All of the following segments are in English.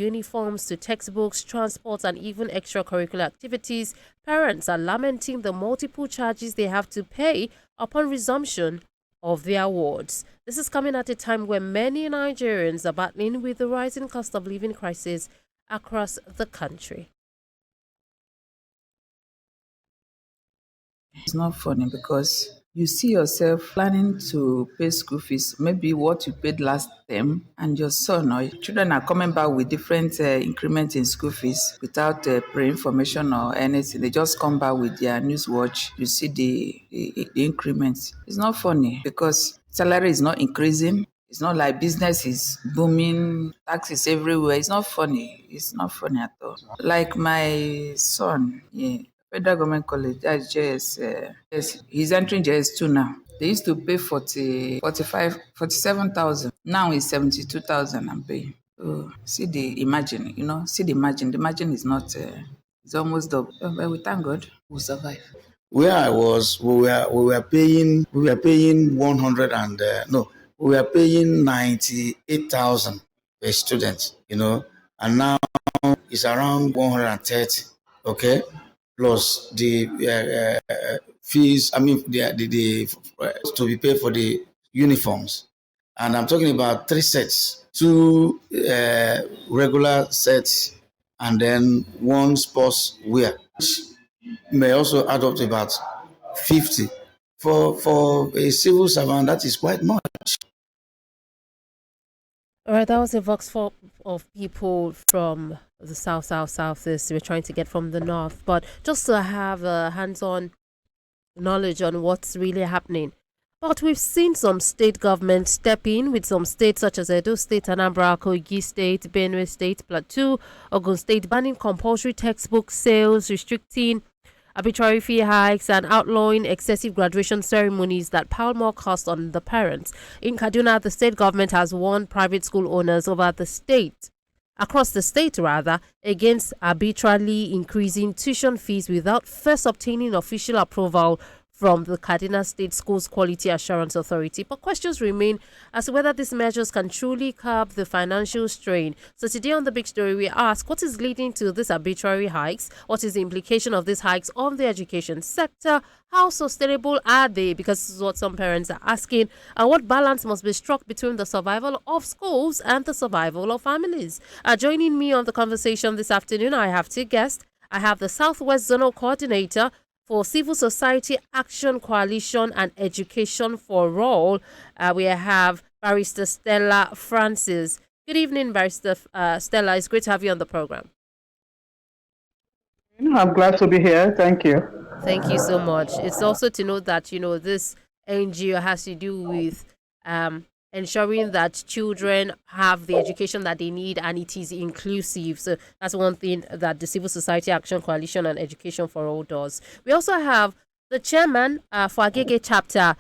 uniforms to textbooks, transport, and even extracurricular activities, parents are lamenting the multiple charges they have to pay upon resumption of their awards. This is coming at a time when many Nigerians are battling with the rising cost of living crisis across the country. It's not funny because you see yourself planning to pay school fees, maybe what you paid last term, and your son or your children are coming back with different increments in school fees without pre-information or anything. They just come back with their news watch. You see the increments. It's not funny because salary is not increasing. It's not like business is booming, taxes everywhere. It's not funny. It's not funny at all. Like my son, yeah, Federal Government College, that's JS. Yes, he's entering JS2 now. They used to pay 47,000. Now it's 72,000 I'm paying. So see the margin. The margin is not, it's almost double. But we thank God, we'll survive. Where I was, we were paying 100 and no, we were paying 98,000 per student, and now it's around 130. Okay, plus the fees. I mean, the to be paid for the uniforms, and I'm talking about 3 sets, 2 regular sets, and then 1 sports wear, which may also add up to about 50. For a civil servant, that is quite much. All right, that was a vox pop of people from the southeast. We're trying to get from the north, but just to have a hands-on knowledge on what's really happening. But we've seen some state governments step in, with some states such as Edo State, Anambra, Kogi State, Benue State, Plateau, Ogun State banning compulsory textbook sales, restricting arbitrary fee hikes, and outlawing excessive graduation ceremonies that pile more cost on the parents. In Kaduna, the state government has warned private school owners across the state against arbitrarily increasing tuition fees without first obtaining official approval from the Kaduna State Schools Quality Assurance Authority. But questions remain as to whether these measures can truly curb the financial strain. So today on The Big Story, we ask, what is leading to these arbitrary hikes? What is the implication of these hikes on the education sector? How sustainable are they? Because this is what some parents are asking. And what balance must be struck between the survival of schools and the survival of families? Joining me on the conversation this afternoon, I have 2 guests. I have the Southwest Zonal Coordinator for Civil Society Action Coalition and Education for All. We have Barrister Stella Francis. Good evening, Barrister Stella. It's great to have you on the program. I'm glad to be here. Thank you. Thank you so much. It's also to note that, this NGO has to do with ensuring that children have the education that they need and it is inclusive. So that's one thing that the Civil Society Action Coalition and Education for All does. We also have the chairman for Agege chapter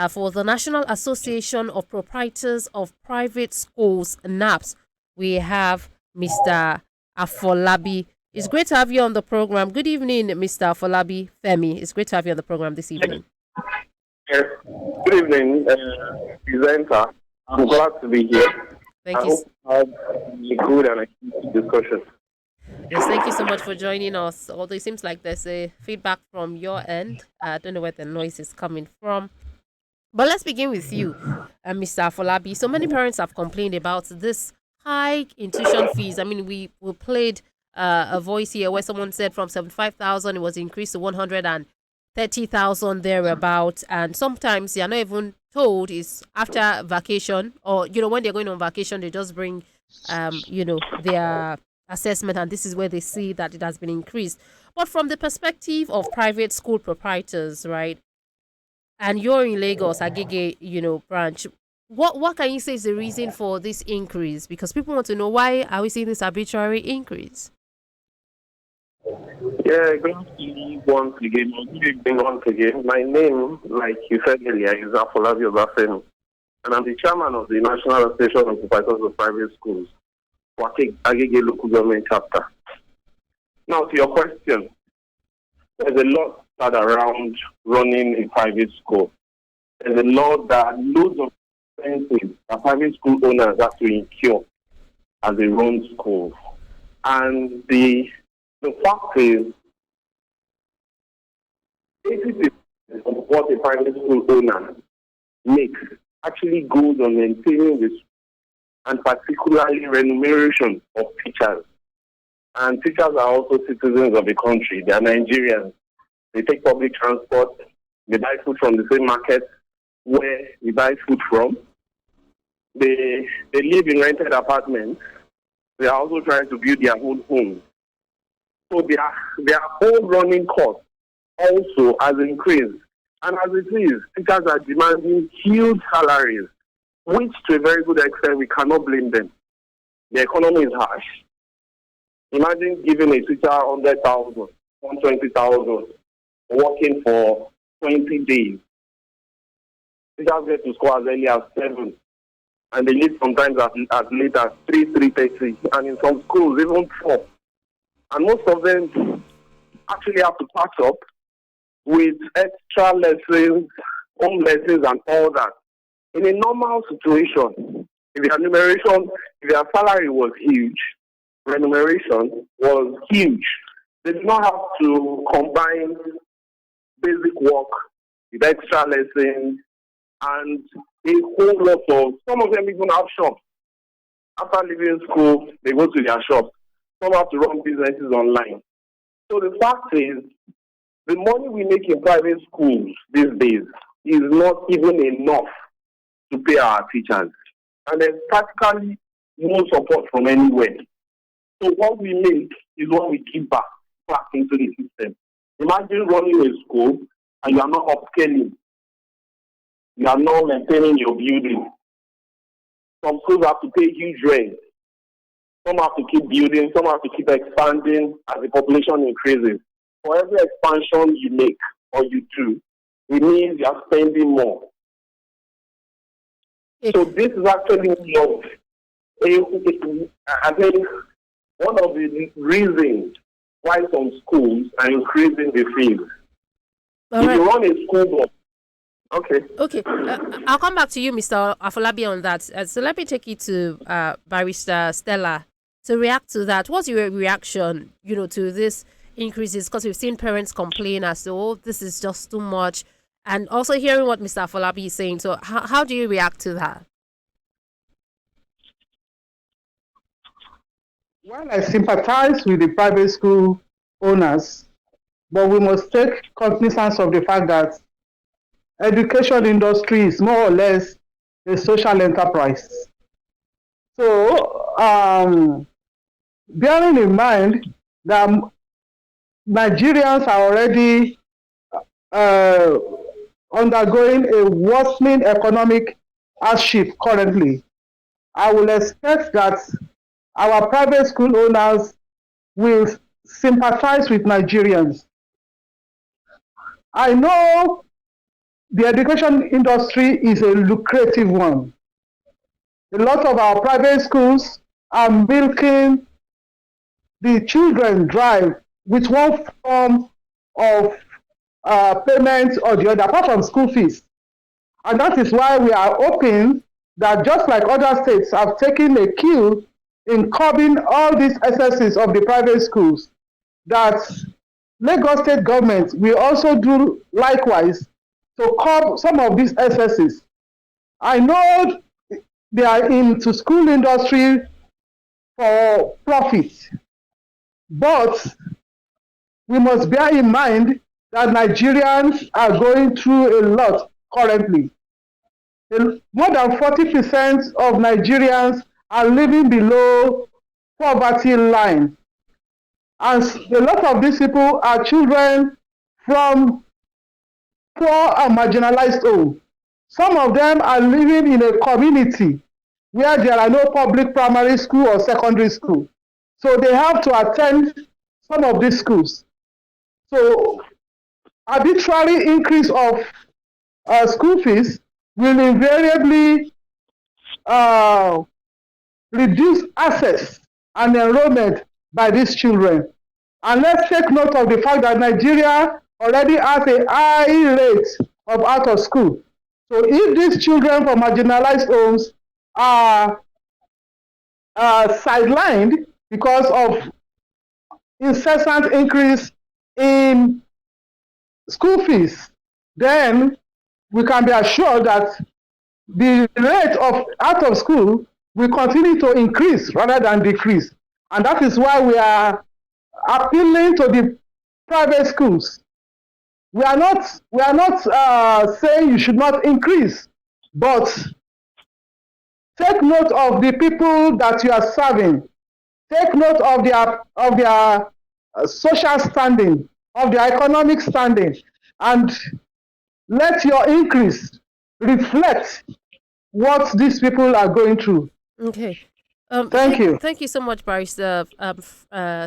for the National Association of Proprietors of Private Schools, NAPS. We have Mr. Afolabi. It's great to have you on the program. Good evening, Mr. Afolabi Femi. It's great to have you on the program this evening. Yes. Good evening, presenter. I'm glad to be here. Thank you. I hope a good and a discussion. Yes, thank you so much for joining us. Although it seems like there's a feedback from your end. I don't know where the noise is coming from. But let's begin with you, Mr. Afolabi. So many parents have complained about this hike in tuition fees. I mean, we played a voice here where someone said from 75,000 it was increased to 130,000 thereabout, and sometimes they are not even told is after vacation, or when they're going on vacation they just bring their assessment, and this is where they see that it has been increased. But from the perspective of private school proprietors, right, and you're in Lagos Agege branch, what can you say is the reason for this increase? Because people want to know, why are we seeing this arbitrary increase? Yeah, going to you once again. My name, like you said earlier, is Afolabi Obafemi, and I'm the chairman of the National Association of Proprietors of Private Schools for Agege Local Government Chapter. Now, to your question, there's a lot that around running a private school. There's a lot that loads of expenses that private school owners have to incur as they run schools. And the fact is, 80% of what a primary school owner makes actually goes on maintaining this, and particularly remuneration of teachers. And teachers are also citizens of the country. They are Nigerians. They take public transport. They buy food from the same market where we buy food from. They live in rented apartments. They are also trying to build their own homes. So their whole running cost also has increased. And as it is, teachers are demanding huge salaries, which to a very good extent we cannot blame them. The economy is harsh. Imagine giving a teacher 100,000, 120,000, working for 20 days. Teachers get to school as early as 7, and they leave sometimes as late as 3:30, and in some schools even 4. And most of them actually have to catch up with extra lessons, home lessons, and all that. In a normal situation, if their salary was huge, remuneration was huge. They do not have to combine basic work with extra lessons and a whole lot of, some of them even have shops. After leaving school, they go to their shops. Some have to run businesses online. So the fact is, the money we make in private schools these days is not even enough to pay our teachers. And there's practically no support from anywhere. So what we make is what we give back into the system. Imagine running a school and you are not upscaling. You are not maintaining your building. Some schools have to pay huge rent. Some have to keep building, some have to keep expanding as the population increases. For every expansion you make or you do, it means you are spending more. So this is actually I think one of the reasons why some schools are increasing the fees. If you run a school board, Okay. I'll come back to you, Mr. Afolabi, on that. So let me take you to Barrister Stella to react to that. What's your reaction, to this increases? Because we've seen parents complain as to, oh, this is just too much. And also hearing what Mr. Afolabi is saying. So how do you react to that? Well, I sympathize with the private school owners, but we must take cognizance of the fact that education industry is more or less a social enterprise. So, bearing in mind that Nigerians are already undergoing a worsening economic hardship currently, I will expect that our private school owners will sympathize with Nigerians. I know the education industry is a lucrative one. A lot of our private schools are milking the children dry with one form of payment or the other, apart from school fees. And that is why we are hoping that just like other states have taken a cue in curbing all these excesses of the private schools, that Lagos state government will also do likewise to curb some of these excesses. I know they are into school industry for profit, but we must bear in mind that Nigerians are going through a lot currently. More than 40% of Nigerians are living below poverty line. And a lot of these people are children from poor and marginalized homes. Some of them are living in a community where there are no public primary school or secondary school. So they have to attend some of these schools. So arbitrary increase of school fees will invariably reduce access and enrollment by these children. And let's take note of the fact that Nigeria already has a high rate of out of school. So if these children from marginalized homes are sidelined because of incessant increase in school fees, then we can be assured that the rate of out of school will continue to increase rather than decrease. And that is why we are appealing to the private schools. We are not saying you should not increase, but take note of the people that you are serving. Take note of their social standing, of their economic standing, and let your increase reflect what these people are going through. Okay. Thank you. Thank you so much, Barrister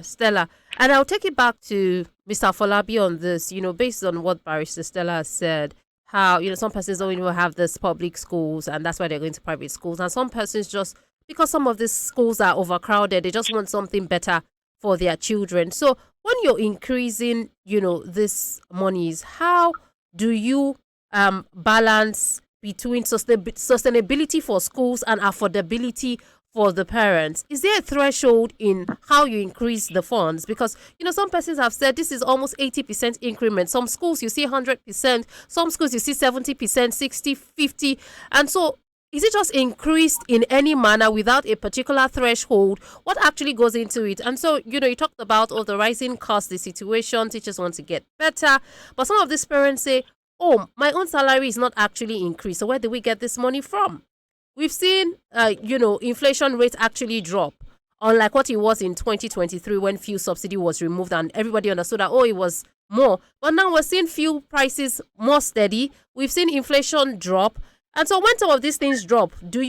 Stella. And I'll take it back to Mr. Folabi on this. Based on what Barrister Stella has said, how some persons don't even have this public schools, and that's why they're going to private schools. And some persons just because some of these schools are overcrowded, they just want something better for their children. So when you're increasing, this monies, how do you balance between sustainability for schools and affordability for the parents? Is there a threshold in how you increase the funds? Because some persons have said this is almost 80% increment. Some schools you see 100%, some schools you see 70%, 60, 50. And so is it just increased in any manner without a particular threshold? What actually goes into it? And so, you talked about all the rising costs, the situation, teachers want to get better. But some of these parents say, oh, my own salary is not actually increased. So where do we get this money from? We've seen, inflation rate actually drop, unlike what it was in 2023 when fuel subsidy was removed and everybody understood that, it was more. But now we're seeing fuel prices more steady. We've seen inflation drop. And so when some of these things drop, do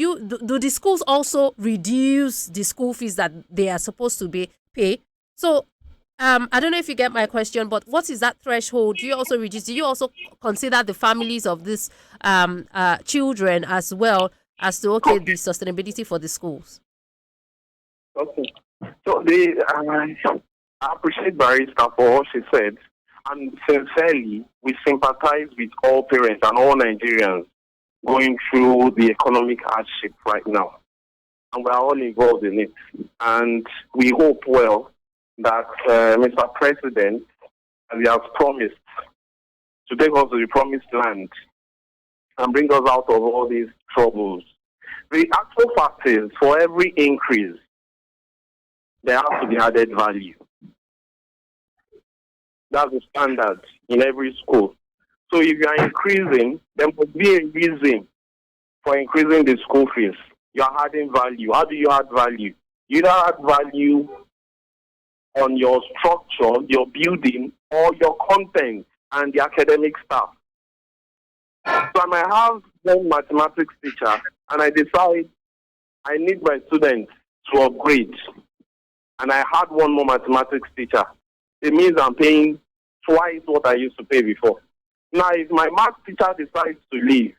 the schools also reduce the school fees that they are supposed to pay? So I don't know if you get my question, but what is that threshold? Do you also reduce? Do you also consider the families of these children as well as to the sustainability for the schools? Okay. So I appreciate Barrister for what she said, and sincerely, we sympathize with all parents and all Nigerians going through the economic hardship right now, and we are all involved in it. And we hope that Mr. President, as he has promised, to take us to the promised land and bring us out of all these troubles. The actual fact is, for every increase, there has to be added value. That's the standard in every school. So if you are increasing, there must be a reason for increasing the school fees. You are adding value. How do you add value? You don't add value on your structure, your building, or your content and the academic staff. So I might have one mathematics teacher and I decide I need my students to upgrade, and I had one more mathematics teacher. It means I'm paying twice what I used to pay before. Now, if my math teacher decides to leave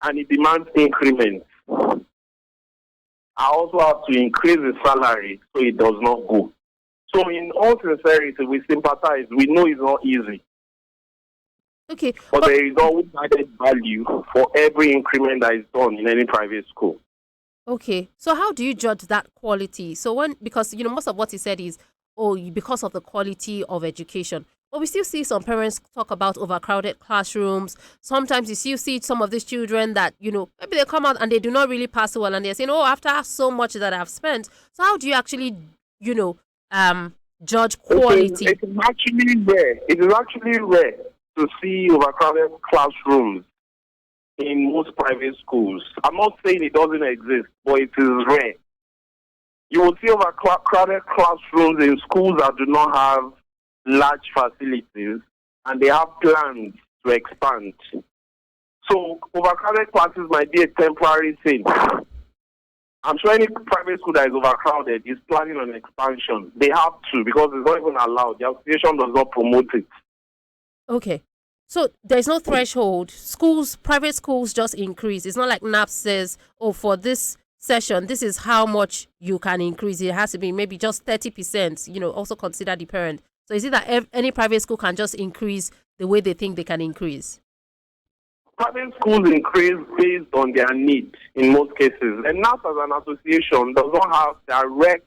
and he demands increments, I also have to increase his salary so it does not go. So in all sincerity, we sympathize. We know it's not easy. Okay. But there is always added value for every increment that is done in any private school. Okay. So how do you judge that quality? So because most of what he said is, because of the quality of education. But we still see some parents talk about overcrowded classrooms. Sometimes you still see some of these children that, maybe they come out and they do not really pass well, and they're saying, after so much that I've spent. So how do you actually, judge quality? It is actually rare. It is actually rare to see overcrowded classrooms in most private schools. I'm not saying it doesn't exist, but it is rare. You will see overcrowded classrooms in schools that do not have large facilities and they have plans to expand. So overcrowded classes might be a temporary thing. I'm sure any private school that is overcrowded is planning on expansion. They have to, because it's not even allowed. The association does not promote it. Okay. So there's no threshold. Private schools just increase. It's not like NAP says, for this session, this is how much you can increase. It has to be maybe just 30%, also consider the parent. So is it that any private school can just increase the way they think they can increase? Private schools increase based on their needs in most cases. And NAP as an association does not have direct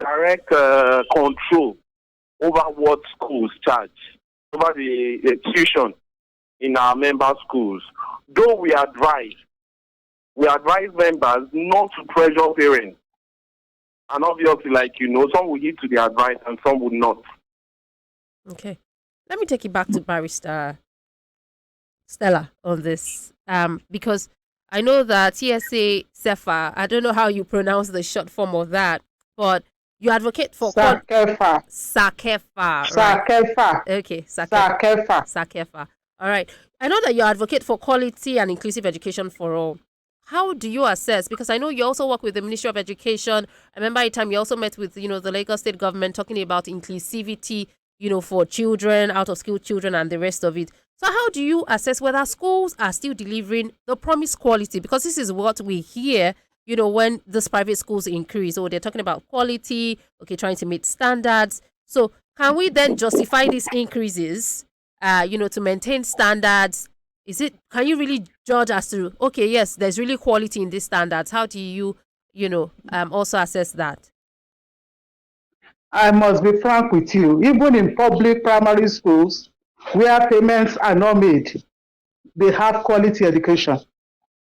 direct control over what schools charge, over the tuition in our member schools. Though we advise members not to pressure parents. And obviously, some will heed to the advice and some would not. Okay. Let me take you back to Barrister Stella on this. Because I know that TSA Cefa, I don't know how you pronounce the short form of that, but you advocate for Sakefa. Sakefa, right? Sakefa. Okay, Sakefa. Sakefa. Sakefa. All right. I know that you advocate for quality and inclusive education for all. How do you assess? Because I know you also work with the Ministry of Education. I remember a time you also met with, the Lagos state government talking about inclusivity, for children, out of school children and the rest of it. So how do you assess whether schools are still delivering the promised quality? Because this is what we hear, when these private schools increase. So they're talking about quality, okay, trying to meet standards. So can we then justify these increases, to maintain standards? Can you really judge as to, okay, yes, there's really quality in these standards? How do you, also assess that? I must be frank with you. Even in public primary schools, where payments are not made, they have quality education.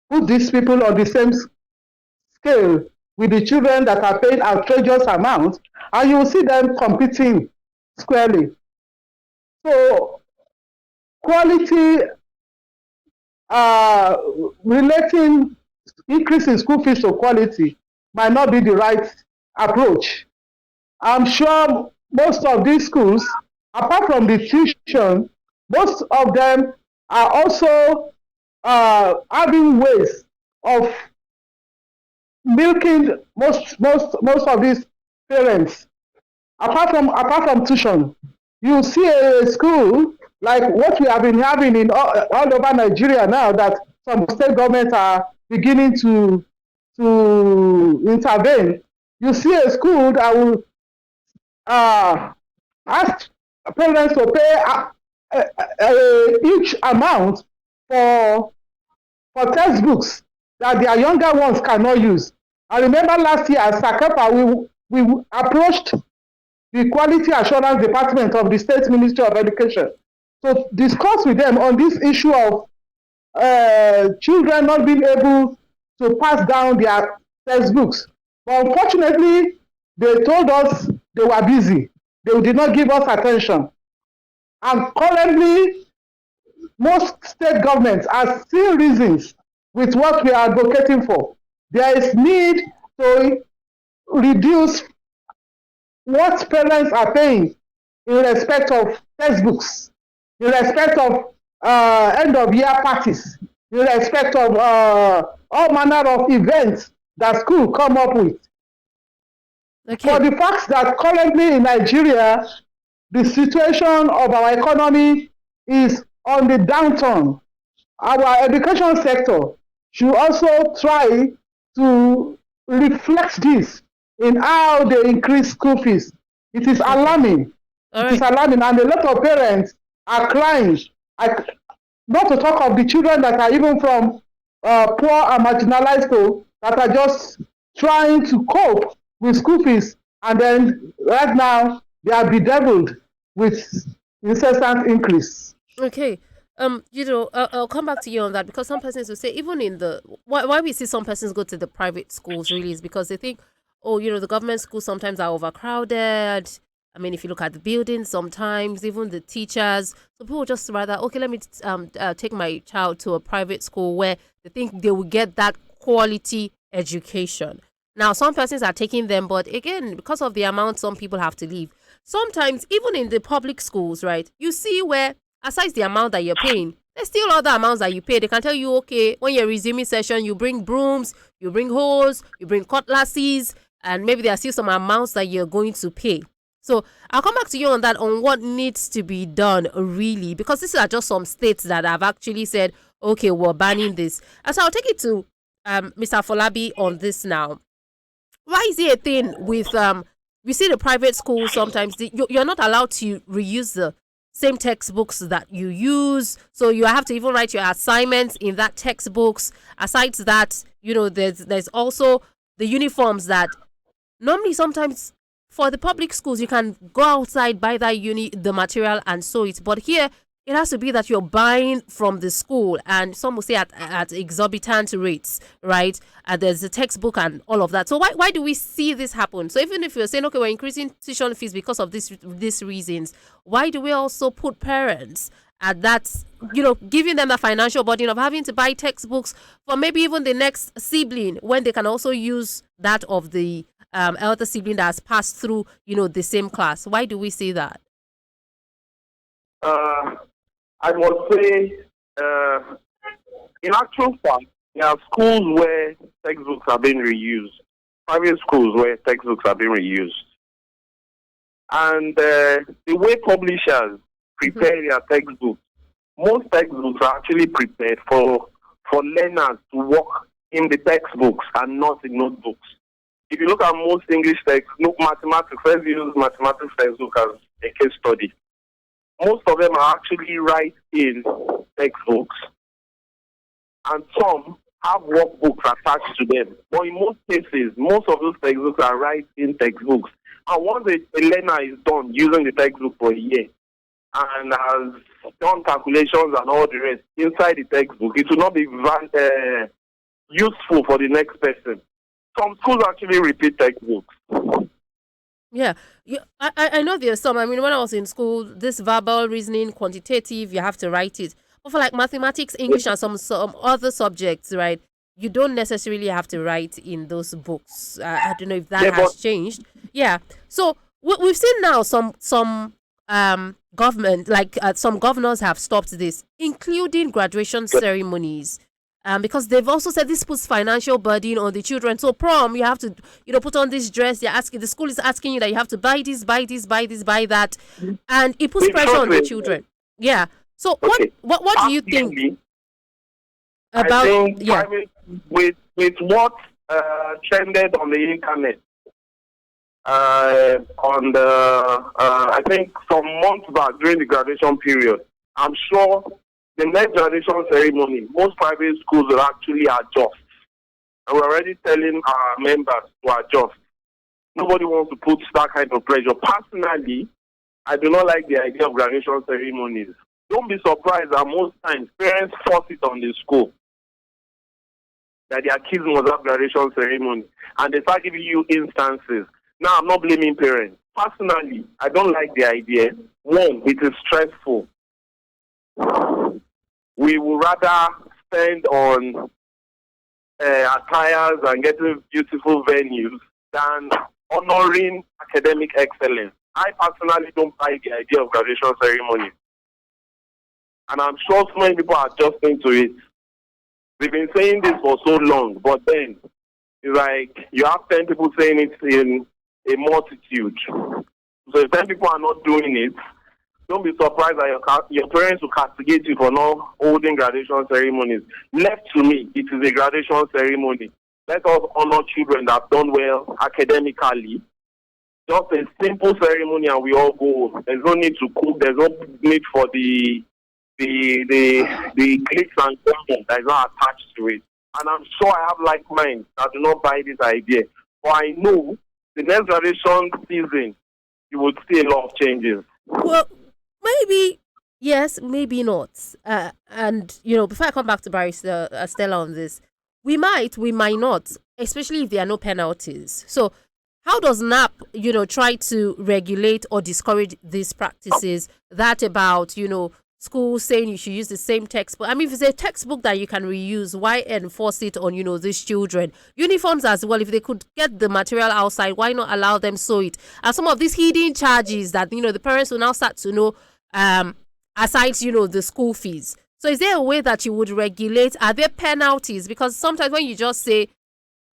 Put these people on the same scale with the children that are paying outrageous amounts, and you will see them competing squarely. So, quality relating increase in school fees to quality might not be the right approach. I'm sure most of these schools, apart from the tuition, most of them are also having ways of milking most of these parents. Apart from tuition, you see a school like what we have been having in all over Nigeria now, that some state governments are beginning to intervene. You see a school that will ask parents to pay each amount for textbooks that their younger ones cannot use. I remember last year at Sakepa, we approached the Quality Assurance Department of the State Ministry of Education to discuss with them on this issue of children not being able to pass down their textbooks. But unfortunately, they told us they were busy. They did not give us attention. And currently, most state governments are still reasons with what we are advocating for. There is need to reduce what parents are paying in respect of textbooks, in respect of end-of-year parties, in respect of all manner of events that school come up with. Okay. For the fact that currently in Nigeria, the situation of our economy is on the downturn, our education sector should also try to reflect this in how they increase school fees. It is alarming. It is alarming, and a lot of parents are crying. Not to talk of the children that are even from poor and marginalized schools that are just trying to cope with school fees, and then right now they are bedeviled with incessant increase. Okay. I'll come back to you on that, because some persons will say, even in why we see some persons go to the private schools really is because they think, the government schools sometimes are overcrowded. I mean, if you look at the buildings, sometimes even the teachers, so people just rather, okay, let me take my child to a private school where they think they will get that quality education. Now, some persons are taking them, but again, because of the amount some people have to leave, sometimes even in the public schools, right, you see where, aside the amount that you're paying, there's still other amounts that you pay. They can tell you, okay, when you're resuming session, you bring brooms, you bring hose, you bring cutlasses, and maybe there are still some amounts that you're going to pay. So I'll come back to you on that, on what needs to be done really, because these are just some states that have actually said, okay, we're banning this. And so I'll take it to Mr. Folabi on this now. Why is it a thing with we see the private schools sometimes you're not allowed to reuse the same textbooks that you use, so you have to even write your assignments in that textbooks. Aside that, there's also the uniforms that normally sometimes for the public schools, you can go outside, buy that the material and sew it. But here, it has to be that you're buying from the school, and some will say at exorbitant rates, right? And there's a textbook and all of that. So why do we see this happen? So even if you're saying, okay, we're increasing tuition fees because of these reasons, why do we also put parents at that, giving them a financial burden of having to buy textbooks for maybe even the next sibling, when they can also use that of the elder sibling that has passed through, the same class? Why do we see that? I would say, in actual fact, there are schools where textbooks are being reused, private schools where textbooks are being reused. And the way publishers prepare their textbooks, most textbooks are actually prepared for learners to work in the textbooks and not in notebooks. If you look at most English texts, mathematics, let's use mathematics textbook as a case study. Most of them are actually right in textbooks, and some have workbooks attached to them. But in most cases, most of those textbooks are right in textbooks. And once a learner is done using the textbook for a year and has done calculations and all the rest inside the textbook, it will not be useful for the next person. Some schools actually repeat textbooks. Yeah, I know there's some. I mean, when I was in school, this verbal reasoning, quantitative, you have to write it. But for like mathematics, English, and some other subjects, right, you don't necessarily have to write in those books. I don't know if that has changed. Yeah. So we've seen now some government, like some governors have stopped this, including graduation ceremonies. Because they've also said this puts financial burden on the children. So prom, you have to, put on this dress. The school is asking you that you have to buy this, buy this, buy this, buy that, and it puts pressure on the children. Yeah. So what do you think about? I think with what trended on the internet on the I think some months back during the graduation period, I'm sure the next graduation ceremony, most private schools will actually adjust. And we're already telling our members to adjust. Nobody wants to put that kind of pressure. Personally, I do not like the idea of graduation ceremonies. Don't be surprised that most times parents force it on the school that their kids must have graduation ceremony. And they start giving you instances. Now, I'm not blaming parents. Personally, I don't like the idea. One, it is stressful. We would rather spend on attires and getting beautiful venues than honoring academic excellence. I personally don't buy the idea of graduation ceremony. And I'm sure so many people are adjusting to it. We've been saying this for so long, but then it's like you have 10 people saying it in a multitude. So if 10 people are not doing it, don't be surprised that your parents will castigate you for not holding graduation ceremonies. Left to me, it is a graduation ceremony. Let us honor children that have done well academically. Just a simple ceremony and we all go. There's no need to cook. There's no need for the glitz and glamour that is not attached to it. And I'm sure I have like minds that do not buy this idea. But I know the next graduation season, you would see a lot of changes. Well, maybe yes, maybe not. And before I come back to Barrister Stella on this, we might not, especially if there are no penalties. So how does NAP, try to regulate or discourage these practices? That about, schools saying you should use the same textbook. I mean, if it's a textbook that you can reuse, why enforce it on, these children? Uniforms as well, if they could get the material outside, why not allow them sew it? And some of these hidden charges that, the parents will now start to know, aside, the school fees. So is there a way that you would regulate? Are there penalties? Because sometimes when you just say,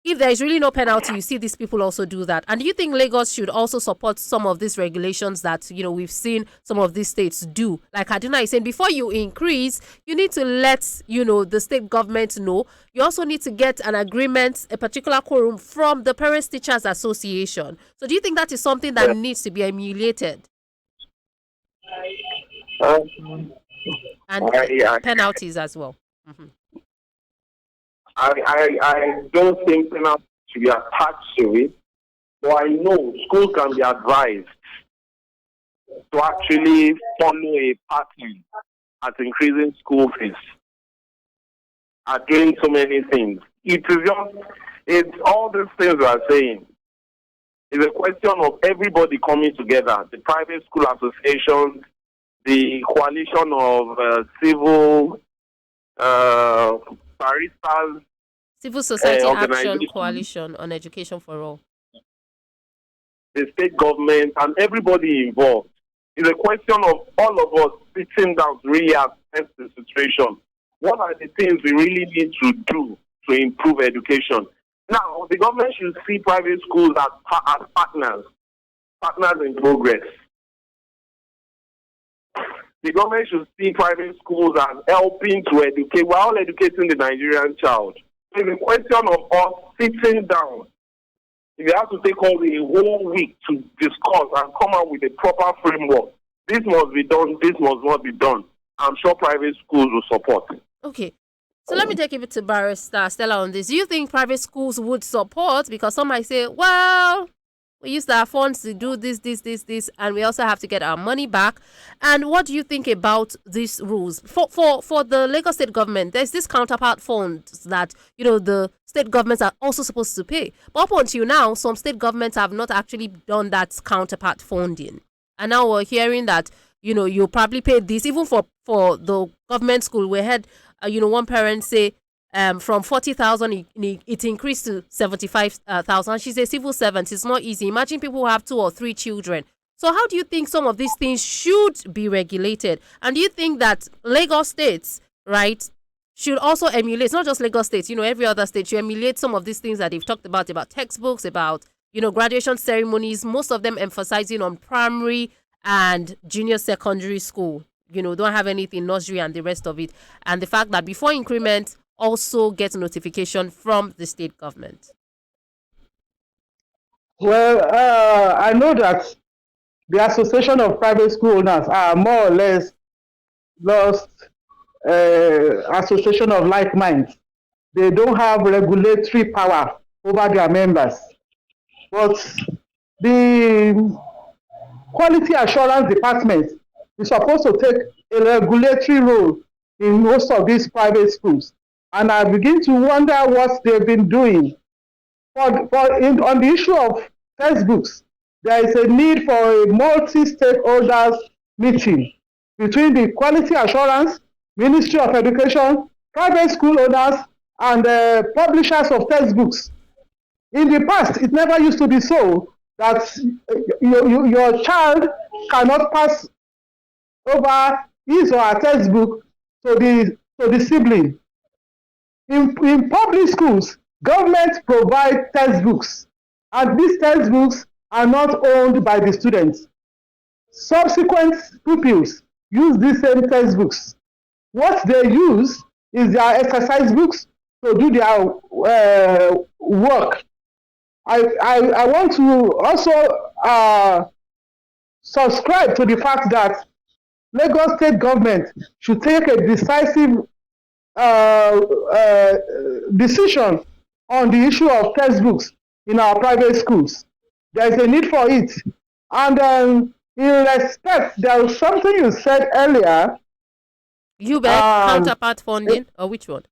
if there is really no penalty, you see these people also do that. And do you think Lagos should also support some of these regulations that, we've seen some of these states do? Like Adina is saying, before you increase, you need to let, the state government know. You also need to get an agreement, a particular quorum from the Parents Teachers Association. So do you think that is something that needs to be emulated? And penalties as well. Mm-hmm. I don't think penalties should be attached to it, But I know schools can be advised to actually follow a pattern at increasing school fees, at doing so many things. It's all these things we are saying. It's a question of everybody coming together, the private school associations, the coalition of civil baristas, Civil Society Action organizations, Coalition on Education for All. the state government, and everybody involved. It's a question of all of us sitting down to really assess the situation. What are the things we really need to do to improve education? Now, the government should see private schools as partners in progress. The government should see private schools as helping to educate. We're all educating the Nigerian child. It's a question of us sitting down. If you have to take all the whole week to discuss and come up with a proper framework, this must be done, this must not be done. I'm sure private schools will support. Okay. So let me take it to Barrister Stella on this. Do you think private schools would support? Because some might say, well, we used our funds to do this, and we also have to get our money back. And what do you think about these rules? For the Lagos state government, there's this counterpart fund that, the state governments are also supposed to pay. But up until now, some state governments have not actually done that counterpart funding. And now we're hearing that, you probably paid this, even for the government school. We had, one parent say, from 40,000, it increased to 75,000. She's a civil servant. It's not easy. Imagine people who have 2 or 3 children. So how do you think some of these things should be regulated? And do you think that Lagos states, right, should also emulate, not just Lagos states, every other state should emulate some of these things that they've talked about textbooks, about, graduation ceremonies, most of them emphasizing on primary and junior secondary school, don't have anything, nursery and the rest of it. And the fact that before increment, also get notification from the state government. Well, I know that the Association of Private School Owners are more or less lost association of like minds. They don't have regulatory power over their members. But the Quality Assurance Department is supposed to take a regulatory role in most of these private schools. And I begin to wonder what they've been doing. On the issue of textbooks, there is a need for a multi-stakeholders meeting between the Quality Assurance, Ministry of Education, private school owners, and publishers of textbooks. In the past, it never used to be so that your child cannot pass over his or her textbook to the sibling. In public schools, government provide textbooks, and these textbooks are not owned by the students. Subsequent pupils use these same textbooks. What they use is their exercise books to do their work. I want to also subscribe to the fact that Lagos state government should take a decisive decision on the issue of textbooks in our private schools. There is a need for it. And in respect, there was something you said earlier. Counterpart funding, or which one?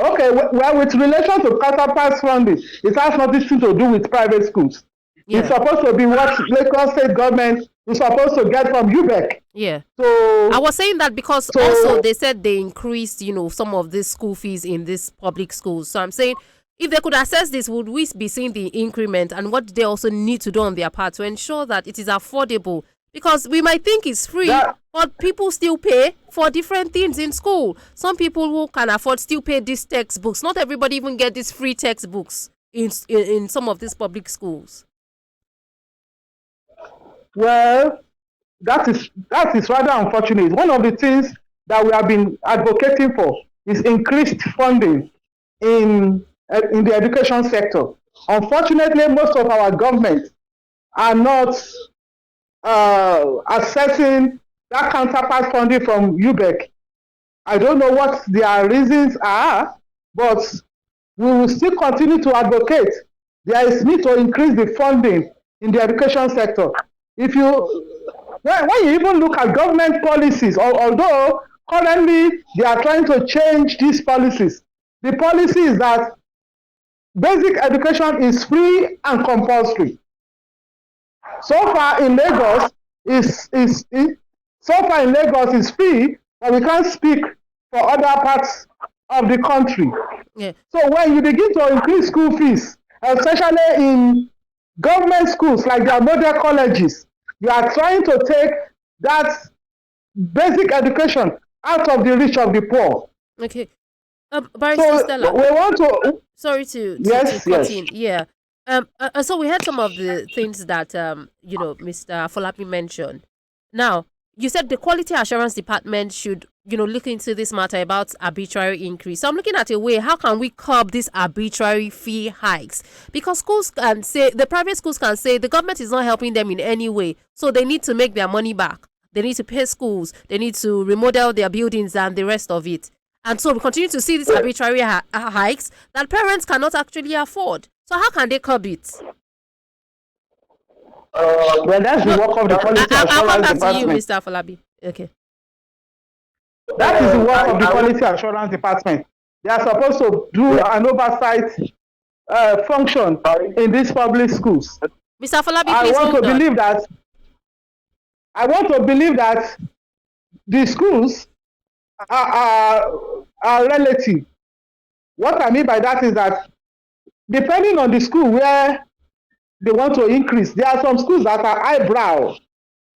Okay, well, with relation to counterpart funding, it has nothing to do with private schools. Yeah. It's supposed to be what Lagos state government is supposed to get from UBEC. Yeah. So I was saying that because also they said they increased, some of these school fees in these public schools. So I'm saying, if they could assess this, would we be seeing the increment, and what do they also need to do on their part to ensure that it is affordable? Because we might think it's free, but people still pay for different things in school. Some people who can afford still pay these textbooks. Not everybody even get these free textbooks in some of these public schools. Well, that is rather unfortunate. One of the things that we have been advocating for is increased funding in the education sector. Unfortunately, most of our governments are not assessing that counterpart funding from UBEC. I don't know what their reasons are, but we will still continue to advocate there is need to increase the funding in the education sector. If you, when you even look at government policies, although currently they are trying to change these policies, the policy is that basic education is free and compulsory. So far in Lagos is free, but we can't speak for other parts of the country. Yeah. So when you begin to increase school fees, especially in government schools like their model colleges, you are trying to take that basic education out of the reach of the poor. Okay. Barrister So Stella, we want to, sorry to yes, cut yes. in. Yeah. So we had some of the things that Mr. Afolabi mentioned. Now, you said the quality assurance department should look into this matter about arbitrary increase. So I'm looking at a way, how can we curb these arbitrary fee hikes? Because schools can say, the private schools can say the government is not helping them in any way, so they need to make their money back. They need to pay schools, they need to remodel their buildings and the rest of it. And so we continue to see these arbitrary hikes that parents cannot actually afford. So how can they curb it? Well, that's the work of the quality I'll come assurance back to you, department. Mr. Afolabi. Okay. That is the work of the quality assurance department. They are supposed to do an oversight function in these public schools. Mr. Afolabi, I please want hold to on. believe that the schools are relative. What I mean by that is that depending on the school where they want to increase, there are some schools that are highbrow.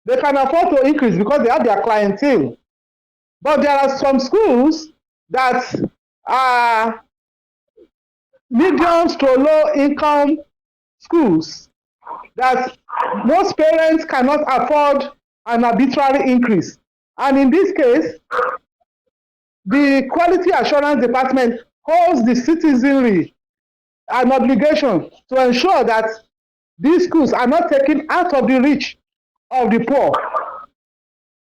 They can afford to increase because they have their clientele. But there are some schools that are medium to low income schools that most parents cannot afford an arbitrary increase. And in this case, the quality assurance department holds the citizenry an obligation to ensure that these schools are not taken out of the reach of the poor.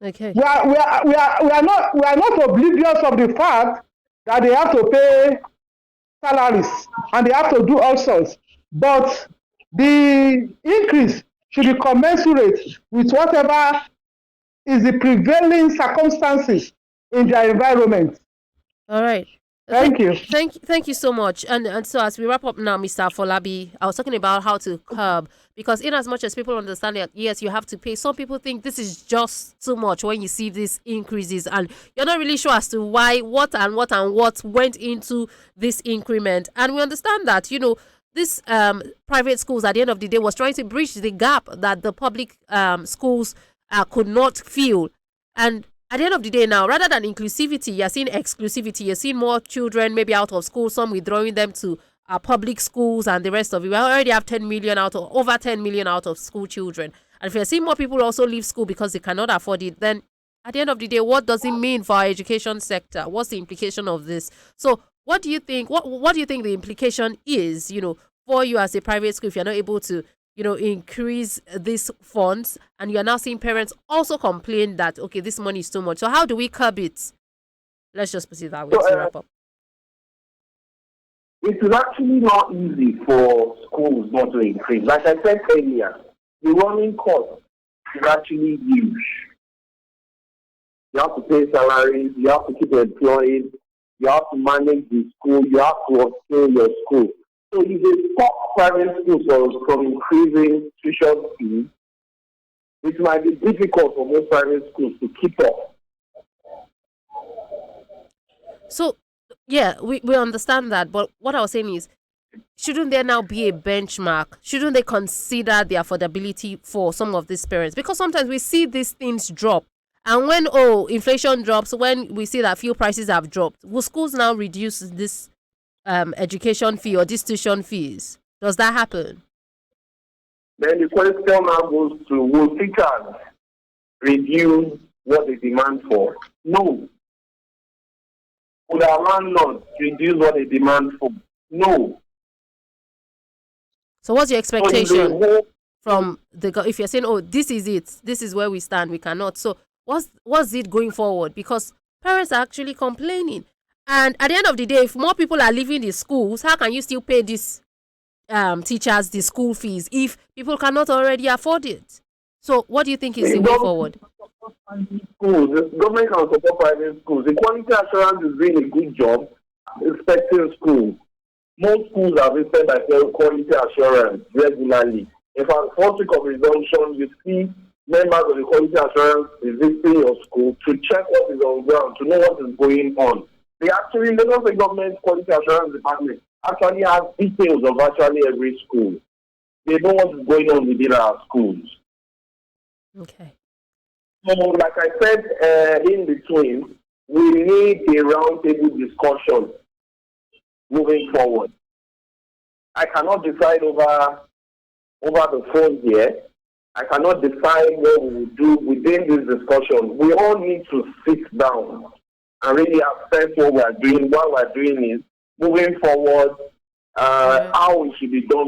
Okay. We are not oblivious of the fact that they have to pay salaries and they have to do all sorts. But the increase should be commensurate with whatever is the prevailing circumstances in their environment. All right. Thank you. Thank you so much. And so as we wrap up now, Mr. Afolabi, I was talking about how to curb, because in as much as people understand that yes, you have to pay, some people think this is just too much when you see these increases and you're not really sure as to why, what went into this increment. And we understand that, this private schools at the end of the day was trying to bridge the gap that the public schools could not fill. And at the end of the day now, rather than inclusivity, you're seeing exclusivity. You're seeing more children maybe out of school, some withdrawing them to public schools and the rest of it. We already have over 10 million out of school children. And if you're seeing more people also leave school because they cannot afford it, then at the end of the day, what does it mean for our education sector? What's the implication of this? So what do you think? What do you think the implication is, for you as a private school if you're not able to increase these funds, and you're now seeing parents also complain that, okay, this money is too much. So how do we curb it? Let's just put it that way to wrap up. It is actually not easy for schools not to increase. Like I said earlier, the running cost is actually huge. You have to pay salaries, you have to keep employing, you have to manage the school, you have to upscale your school. So if they stop private schools from increasing tuition fees, it might be difficult for most private schools to keep up. So, yeah, we understand that. But what I was saying is, shouldn't there now be a benchmark? Shouldn't they consider the affordability for some of these parents? Because sometimes we see these things drop. And when, inflation drops, when we see that fuel prices have dropped, will schools now reduce this education fee or these tuition fees? Does that happen? Then the question now goes to, will teachers reduce what they demand for? No. Will our landlords reduce what they demand for? No. So what's your expectation from if you're saying, this is it, this is where we stand, we cannot. So what's it going forward? Because parents are actually complaining. And at the end of the day, if more people are leaving the schools, how can you still pay this teachers the school fees if people cannot already afford it? So what do you think is the way forward? Schools, the government can support private schools. The quality assurance is doing a good job inspecting schools. Most schools are visited by quality assurance regularly. In fact, first week of resumption, you see members of the quality assurance visiting your school to check what is on ground, to know what is going on. They actually, Lagos State Government Quality Assurance Department actually has details of virtually every school. They know what is going on within our schools. Okay. So, like I said in between, we need a roundtable discussion moving forward. I cannot decide over the phone here. I cannot decide what we will do within this discussion. We all need to sit down and really assess what we are doing. What we are doing is moving forward, how it should be done